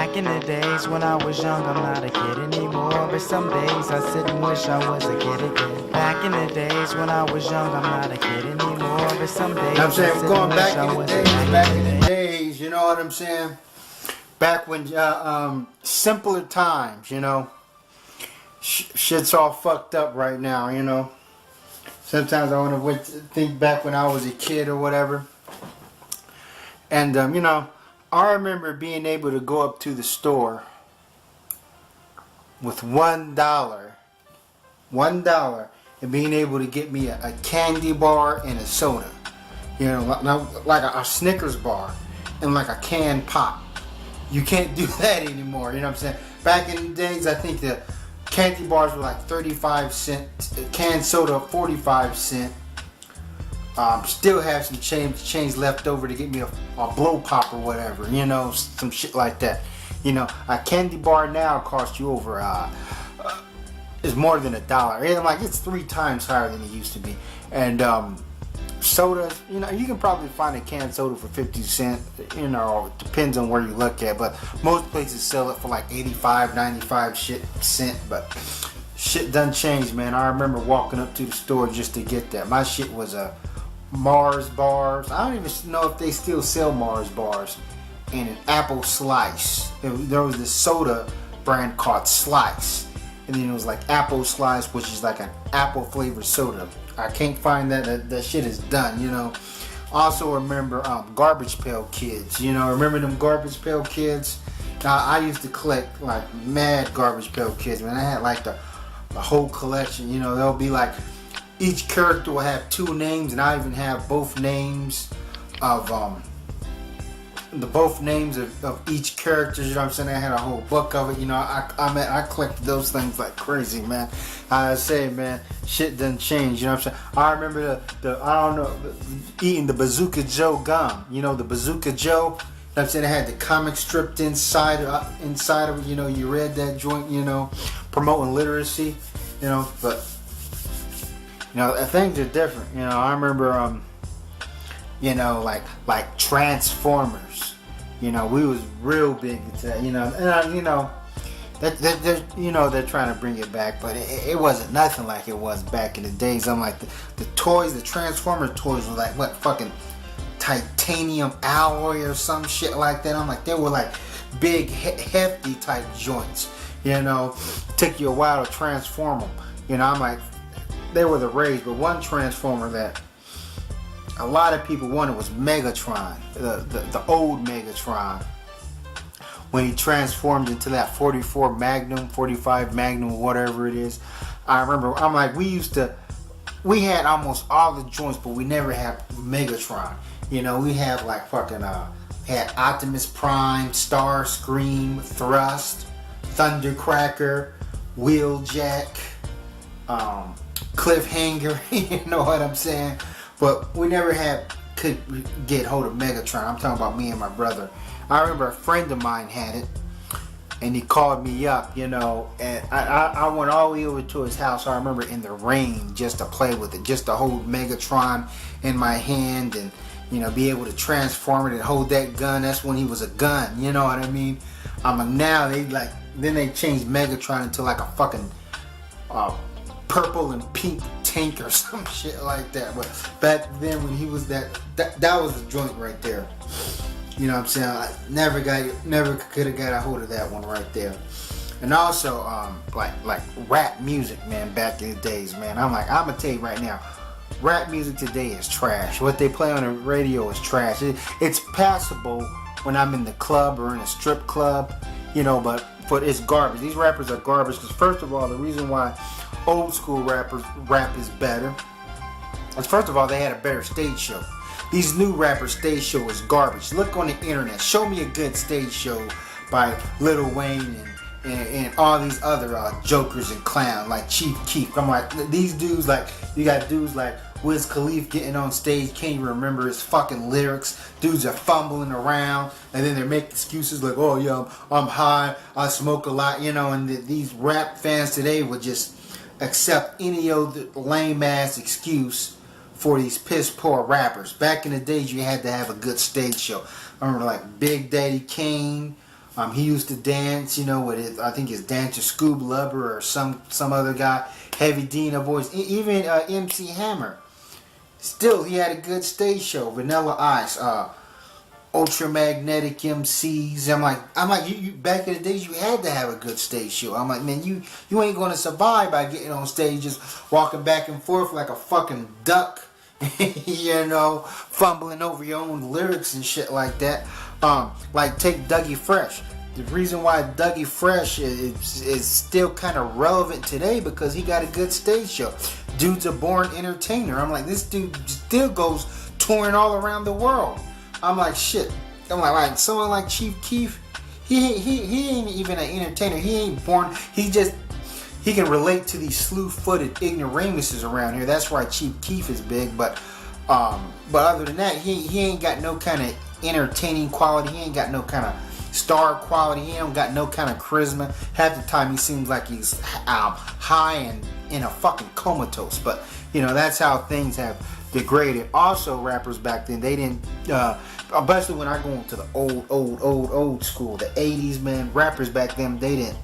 Back in the days when I was young, I'm not a kid anymore. But some days I sit and wish I was a kid again. Back in the days when I was young, I'm not a kid anymore. But some days I'm saying, I sit going and wish back I in the was days, a back kid in the again. days, you know what I'm saying? Back when, simpler times, you know. Shit's all fucked up right now, you know. Sometimes I want to think back when I was a kid or whatever. And, you know, I remember being able to go up to the store with $1, and being able to get me a candy bar and a soda. You know, like a Snickers bar and like a canned pop. You can't do that anymore, you know what I'm saying? Back in the days, I think the candy bars were like 35 cents, canned soda 45 cents. Still have some change left over to get me a blow pop or whatever, you know, some shit like that. You know, a candy bar now costs you over, is more than $1. And like, it's 3 times higher than it used to be. And, sodas, you know, you can probably find a canned soda for 50 cents, you know, it depends on where you look at, but most places sell it for like 85, 95 cents, but shit done changed, man. I remember walking up to the store just to get that. My shit was a Mars bars. I don't even know if they still sell Mars bars, and an apple slice. There was this soda brand called Slice, and then it was like apple slice, which is like an apple flavored soda. I can't find that shit is done, you know. Also remember Garbage Pail Kids, you know, remember them Garbage Pail Kids? Now I used to collect like mad Garbage Pail Kids, man. I had like the whole collection, you know. There'll be like, each character will have 2 names, and I even have both names of each character, you know what I'm saying? I had a whole book of it, you know. I collected those things like crazy, man. I say, man, shit done changed, you know what I'm saying? I remember eating the Bazooka Joe gum, you know, the Bazooka Joe. You know what I'm saying? It had the comic stripped inside of it, you know. You read that joint, you know, promoting literacy, you know. But, you know, things are different, you know. I remember, you know, like Transformers. You know, we was real big into that, you know. And you know, they're trying to bring it back, but it wasn't nothing like it was back in the days. I'm like, the toys, the Transformer toys were like, what, fucking titanium alloy or some shit like that. I'm like, they were like big, hefty type joints. You know, took you a while to transform them. You know, I'm like, they were the rage. But one Transformer that a lot of people wanted was Megatron, the old Megatron, when he transformed into that 45 Magnum, whatever it is. I remember, I'm like, we had almost all the joints, but we never had Megatron. You know, we had like fucking, had Optimus Prime, Starscream, Thrust, Thundercracker, Wheeljack, Cliffhanger, you know what I'm saying? But we never could get hold of Megatron. I'm talking about me and my brother. I remember a friend of mine had it, and he called me up, you know, and I went all the way over to his house. I remember in the rain just to play with it, just to hold Megatron in my hand and, you know, be able to transform it and hold that gun. That's when he was a gun, you know what I mean? Now then they changed Megatron into like a fucking purple and pink tank or some shit like that. But back then when he was that was the joint right there. You know what I'm saying? I never could have got a hold of that one right there. And also, like rap music, man, back in the days, man. I'm gonna tell you right now, rap music today is trash. What they play on the radio is trash. It's passable when I'm in the club or in a strip club, you know, but it's garbage. These rappers are garbage because, first of all, the reason why old school rap is better is, first of all, they had a better stage show. These new rappers' stage show is garbage. Look on the internet. Show me a good stage show by Lil Wayne and all these other jokers and clowns like Chief Keef. I'm like, these dudes, like, you got dudes like Wiz Khalifa getting on stage, can't even remember his fucking lyrics. Dudes are fumbling around, and then they make excuses like, oh yeah, I'm high, I smoke a lot, you know. And these rap fans today would just accept any old lame ass excuse for these piss poor rappers. Back in the days, you had to have a good stage show. I remember like Big Daddy Kane, He used to dance, with his, I think his dancer Scoob Lubber or some other guy, Heavy D in a voice. Even MC Hammer. Still, he had a good stage show. Vanilla Ice, Ultramagnetic MCs. I'm like, you back in the days, you had to have a good stage show. I'm like, man, you ain't gonna survive by getting on stage just walking back and forth like a fucking duck, fumbling over your own lyrics and shit like that. Like take Dougie Fresh. The reason why Dougie Fresh is still kind of relevant today because he got a good stage show. Dude's a born entertainer. I'm like, this dude still goes touring all around the world. I'm like, shit. I'm like someone like Chief Keef, he ain't even an entertainer. He ain't born. He can relate to these slew-footed ignoramuses around here. That's why Chief Keef is big. But other than that, he ain't got no kind of entertaining quality. He ain't got no kind of star quality. He ain't got no kind of charisma. Half the time he seems like he's high and in a fucking comatose. But that's how things have degraded. Also, rappers back then, they didn't especially when I go into the old school, the 80s, man, rappers back then, they didn't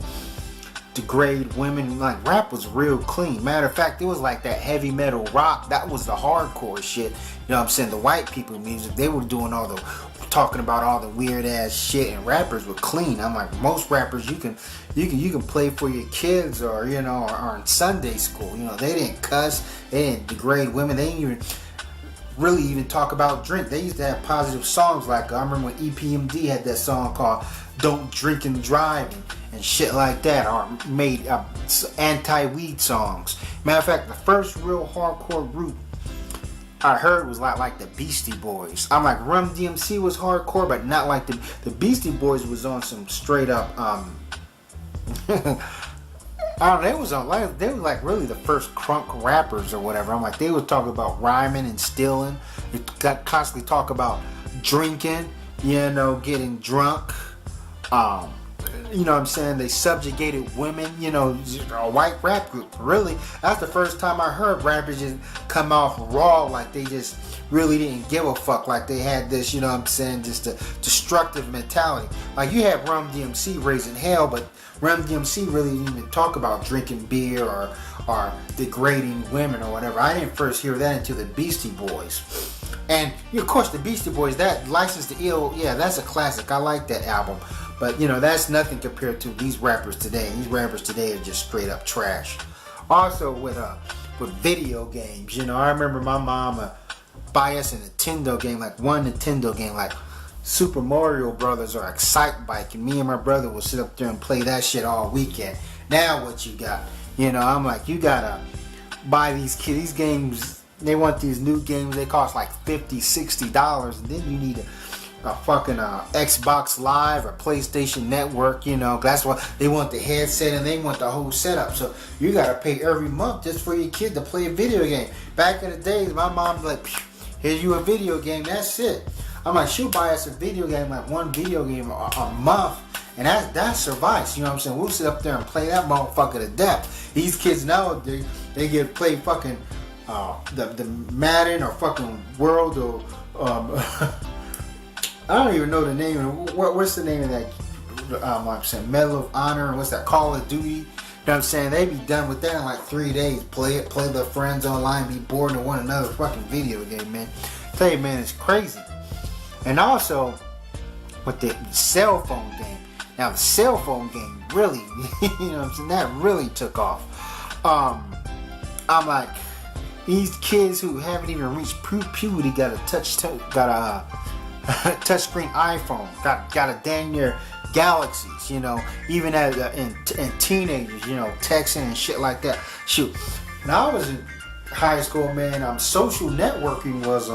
degrade women. Like, rap was real clean. Matter of fact, it was like that heavy metal rock. That was the hardcore shit. I'm saying? The white people music, they were doing talking about all the weird ass shit, and rappers were clean. I'm like, most rappers you can play for your kids or or in Sunday school. They didn't cuss, they didn't degrade women, they didn't even talk about drink. They used to have positive songs like I remember when EPMD had that song called "Don't Drink and Drive" and shit like that, or made anti-weed songs. Matter of fact, the first real hardcore group I heard was like the Beastie Boys. I'm like, Run DMC was hardcore, but not like the Beastie Boys was on some straight up I don't know, they were like really the first crunk rappers or whatever. I'm like, they would talk about rhyming and stealing. They got constantly talk about drinking, getting drunk. What I'm saying? They subjugated women, a white rap group. Really, that's the first time I heard rappers just come off raw, like they just really didn't give a fuck, like they had this, just a destructive mentality. Like you had Run DMC raising hell, but Run DMC really didn't even talk about drinking beer or degrading women or whatever. I didn't first hear that until the Beastie Boys. And of course the Beastie Boys, that License to Ill, yeah, that's a classic. I like that album. But that's nothing compared to these rappers today. These rappers today are just straight up trash. Also with video games, I remember my mom buy us a Nintendo game, like one Nintendo game, like Super Mario Brothers or Excite Bike, and me and my brother would sit up there and play that shit all weekend. Now what you got? I'm like, you gotta buy these games. They want these new games. They cost like $50, $60, and then you need a fucking Xbox Live or PlayStation Network. That's what they want, the headset, and they want the whole setup. So you gotta pay every month just for your kid to play a video game. Back in the days, my mom's like, here's you a video game, that's it. I'm like, she'll buy us a video game, like one video game a month, and that suffice. We'll sit up there and play that motherfucker to death. These kids nowadays, they get play fucking the Madden or fucking World or I don't even know the name. What's the name of that? I'm saying Medal of Honor, and what's that? Call of Duty. They be done with that in like 3 days. Play their friends online, be bored of one another. Fucking video game, man. I tell you, man, it's crazy. And also with the cell phone game. Now the cell phone game really, that really took off. I'm like, these kids who haven't even reached puberty got a touchscreen iPhone, got a dang near Galaxies, even as in teenagers, texting and shit like that. Shoot, now I was in high school, man. Social networking was,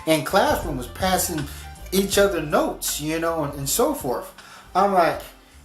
in classroom was passing each other notes, and so forth. I'm like,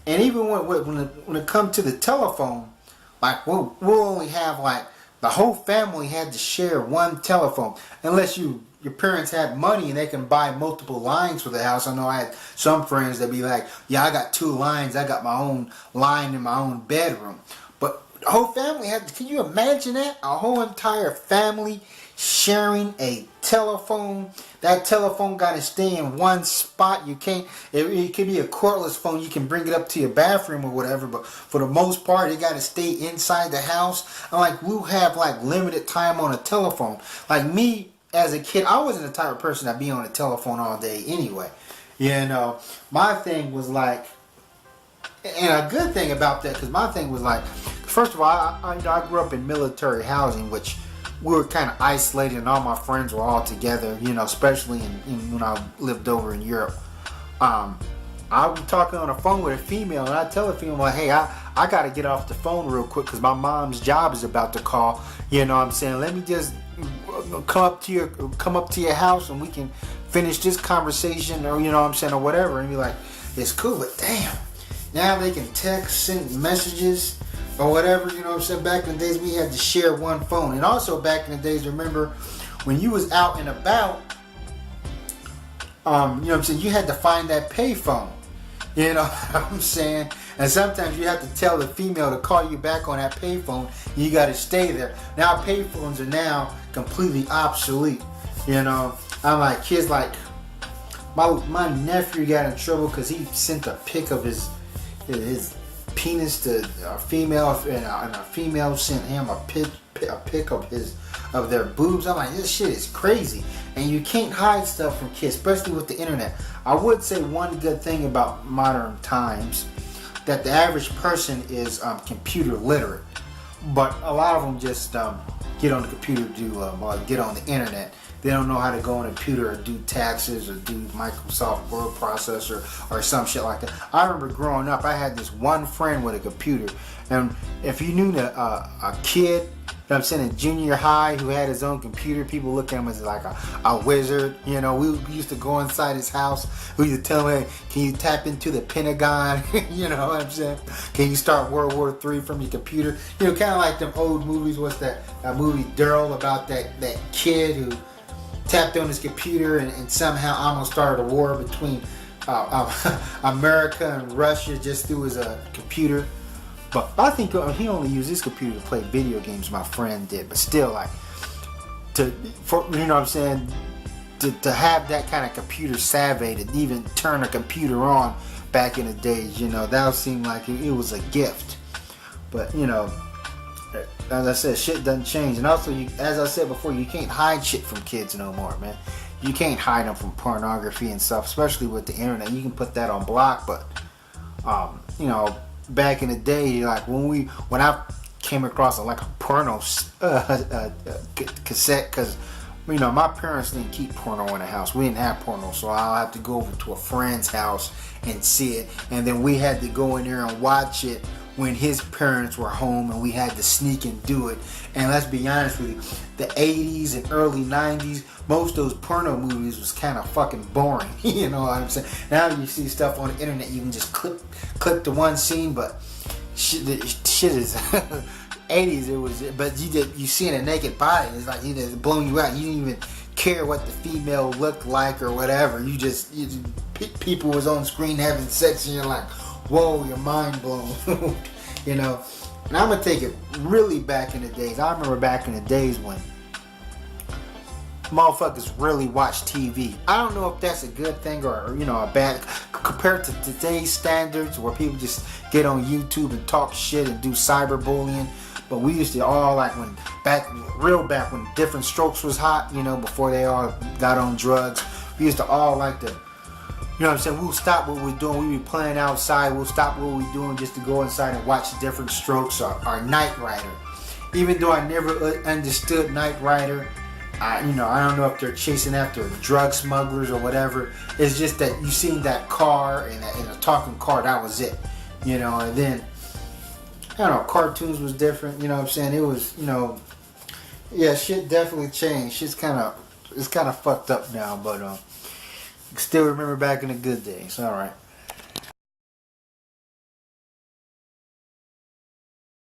and even when it comes to the telephone, like we'll only have like the whole family had to share one telephone, unless your parents had money and they can buy multiple lines for the house. I know I had some friends that be like, yeah, I got 2 lines. I got my own line in my own bedroom. But the whole family had, can you imagine that? A whole entire family sharing a telephone. That telephone got to stay in one spot. You can't, it could be a cordless phone. You can bring it up to your bathroom or whatever, but for the most part, it got to stay inside the house. And like, we'll have like limited time on a telephone. Like me as a kid, I wasn't the type of person that be on the telephone all day anyway. You know, my thing was like, and a good thing about that, because my thing was like, first of all, I grew up in military housing, which we were kind of isolated, and all my friends were all together, you know, especially when I lived over in Europe. I would be talking on the phone with a female, and I'd tell the female, like, hey, I got to get off the phone real quick because my mom's job is about to call. You know what I'm saying? Let me just come up to your house and we can finish this conversation, or, you know what I'm saying, or whatever. And be like, it's cool, but damn. Now they can text, send messages, or whatever, you know what I'm saying? Back in the days, we had to share one phone. And also back in the days, remember, when you was out and about, you know what I'm saying, you had to find that payphone. You know what I'm saying? And sometimes you have to tell the female to call you back on that payphone. You got to stay there. Now payphones are now completely obsolete. You know, I'm like, kids like, my nephew got in trouble because he sent a pic of his penis to a female, and a female sent him a pic of their boobs. I'm like, this shit is crazy, and you can't hide stuff from kids, especially with the internet. I would say one good thing about modern times, that the average person is computer literate, but a lot of them just get on the computer to get on the internet. They don't know how to go on a computer or do taxes or do Microsoft Word processor or some shit like that. I remember growing up, I had this one friend with a computer. And if you knew a kid, you know what I'm saying, in junior high who had his own computer, people look at him as like a wizard. You know, we used to go inside his house. We used to tell him, hey, can you tap into the Pentagon? You know what I'm saying? Can you start World War III from your computer? You know, kind of like them old movies. What's that movie, Daryl, about that kid who tapped on his computer and somehow almost started a war between America and Russia just through his computer. But I think he only used his computer to play video games, my friend did. But still, like, you know what I'm saying, to have that kind of computer savvy, to even turn a computer on back in the days, you know, that seemed like it was a gift. But, you know, as I said, shit doesn't change. And also, as I said before, you can't hide shit from kids no more, man. You can't hide them from pornography and stuff, especially with the internet. You can put that on block, but, you know, back in the day, like when I came across a porno cassette, because, you know, my parents didn't keep porno in the house. We didn't have porno, so I'll have to go over to a friend's house and see it. And then we had to go in there and watch it when his parents were home, and we had to sneak and do it. And let's be honest with you, the 80s and early 90s, most of those porno movies was kind of fucking boring. You know what I'm saying? Now you see stuff on the internet, you can just click the one scene, but shit is 80s. It was, but you seeing a naked body, it's like it's blowing you out. You didn't even care what the female looked like or whatever. You people was on screen having sex, and you're like, whoa, your mind blown. You know. And I'm gonna take it really back in the days. I remember back in the days when motherfuckers really watch TV. I don't know if that's a good thing or, you know, a bad, compared to today's standards where people just get on YouTube and talk shit and do cyberbullying. But we used to all, like, when Different Strokes was hot, you know, before they all got on drugs, we used to all like to, you know what I'm saying, we'll stop what we're doing. We be playing outside. We'll stop what we're doing just to go inside and watch Different Strokes or Knight Rider. Even though I never understood Knight Rider, I don't know if they're chasing after drug smugglers or whatever. It's just that you seen that car and a talking car, that was it. You know, and then, I don't know, cartoons was different. You know what I'm saying? It was, you know, yeah, shit definitely changed. It's kind of fucked up now, but still remember back in the good days. All right.